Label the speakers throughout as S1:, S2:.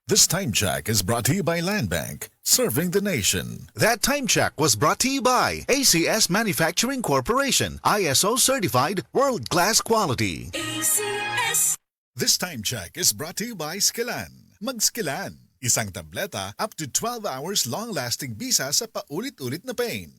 S1: This time check is brought to you by Land Bank, serving the nation.
S2: That time check was brought to you by ACS Manufacturing Corporation, ISO certified world-class quality.
S3: ACS.
S1: This time check is brought to you by Skillan. Mag-Skillan. Isang tableta up to 12 hours long-lasting bisa sa paulit-ulit na pain.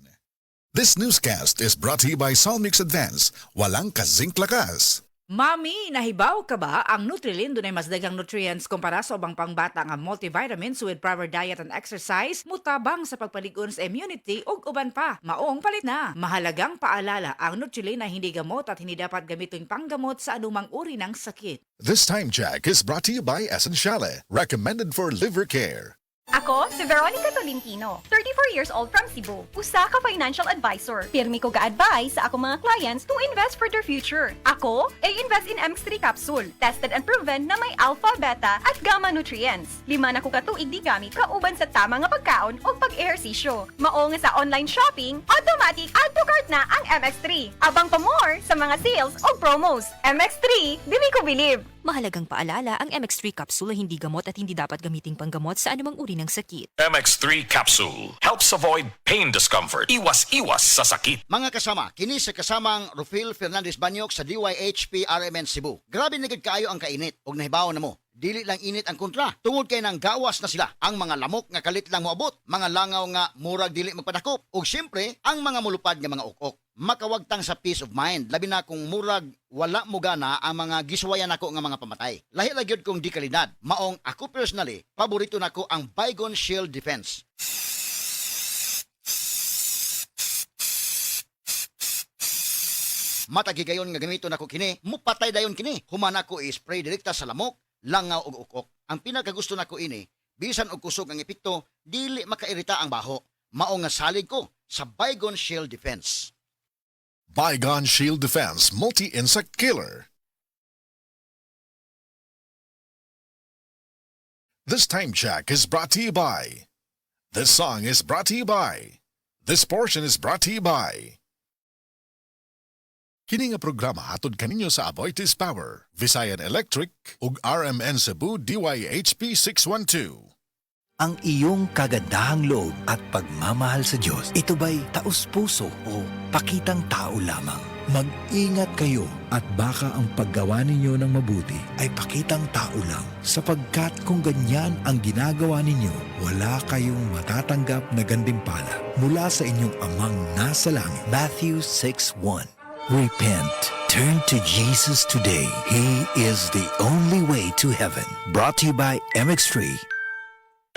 S1: This newscast is brought to you by Solmix Advance. Walang kasing lakas.
S4: Mami, nahibaw ka ba ang Nutrilin dunay mas daghang nutrients kumpara sa ubang pangbata nga multivitamins with proper diet and exercise, mutabang sa pagpalig-on sa immunity ug uban pa. Maong palit na. Mahalagang paalala, ang Nutrilin ay hindi gamot at hindi dapat gamitin panggamot sa anumang uri ng sakit.
S1: This time check is brought to you by Essentiale, recommended for liver care.
S5: Ako, si Veronica Tolentino, 34 years old from Cebu. Usa ka financial advisor. Pirmi ko ga-advise sa akong mga clients to invest for their future. Ako, invest in MX3 capsule. Tested and proven na may alpha, beta, at gamma nutrients. 5 na ko katuig di gamit kauban sa tama nga pagkaon o pag-ehersisyo. Mao nga sa online shopping, automatic add to cart na ang MX3. Abang pa more sa mga sales o promos. MX3, dili ko believe.
S6: Mahalagang paalala, ang MX3 capsule ay hindi gamot at hindi dapat gamiting panggamot sa anumang uri ng sakit.
S7: MX3 capsule helps avoid pain discomfort. Iwas-iwas sa sakit.
S8: Mga kasama, kini sa kasamang Rufil Fernandez Banyok sa DYHP RMN Cebu. Grabe na gid kaayo ang kainit ug nahibaw na mo. Dili lang init ang kontra. Tungod kay nang gawas na sila. Ang mga lamok nga kalit lang moabot, mga langaw nga murag dili magpadakop, ug syempre ang mga mulupad nga mga ukok. Makawagtang sa peace of mind, labi na kung murag wala mo gana ang mga giswayan nako nga mga pamatay. Lahi lang gyud kong di kalidad. Maong ako personally, paborito nako ang Baygon Shield Defense. Matagigayon nga gamito nako kini, mupatay dayon kini. Human ako i-spray direkta sa lamok, langaw ug ukok. Ang pinakagusto nako ini, bisan og kusog ang epekto, dili makairita ang baho. Mao nga salig ko sa Baygon Shield Defense.
S1: Baygon Shield Defense Multi-Insect Killer. This time check is brought to you by. This song is brought to you by. This portion is brought to you by. Kini nga programa hatod kaninyo sa Aboitiz Power, Visayan Electric ug RMN Cebu DYHP 612.
S9: Ang iyong kagandahang loob at pagmamahal sa Diyos, ito ba'y taus-puso o pakitang tao lamang? Mag-ingat kayo at baka ang paggawa ninyo ng mabuti ay pakitang tao lang. Sapagkat kung ganyan ang ginagawa ninyo, wala kayong matatanggap na gantimpala mula sa inyong amang nasa langit. Matthew 6:1. Repent. Turn to Jesus today. He is the only way to heaven. Brought to you by MX3.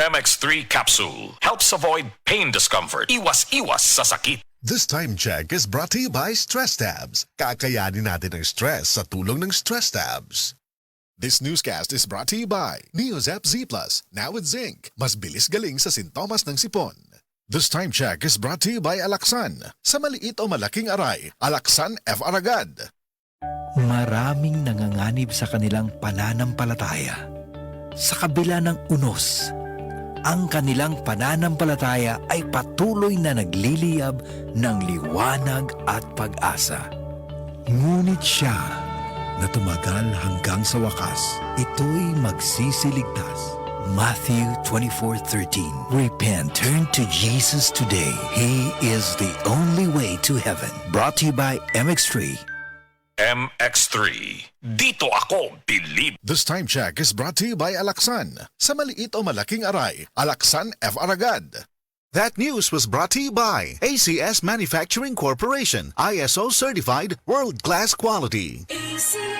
S7: MX3 capsule helps avoid pain discomfort. Iwas-iwas sa sakit.
S1: This time check is brought to you by Stress Tabs. Kakayanin natin ang stress sa tulong ng Stress Tabs. This newscast is brought to you by Neozep Z+, now with zinc. Mas bilis galing sa sintomas ng sipon. This time check is brought to you by Alaxan. Sa maliit o malaking aray, Alaxan F. Aragad.
S9: Maraming nanganganib sa kanilang pananampalataya. Sa kabila ng unos, ang kanilang pananampalataya ay patuloy na nagliliyab ng liwanag at pag-asa. Ngunit siya na tumagal hanggang sa wakas, ito'y magsisiligtas. Matthew 24:13. Repent, turn to Jesus today. He is the only way to heaven. Brought to you by MX3.
S7: MX3. Dito ako believe.
S1: This time check is brought to you by Alaxan. Sa maliit o malaking aray, Alaxan F. Aragad.
S2: That news was brought to you by ACS Manufacturing Corporation, ISO certified world-class quality.
S3: ACS.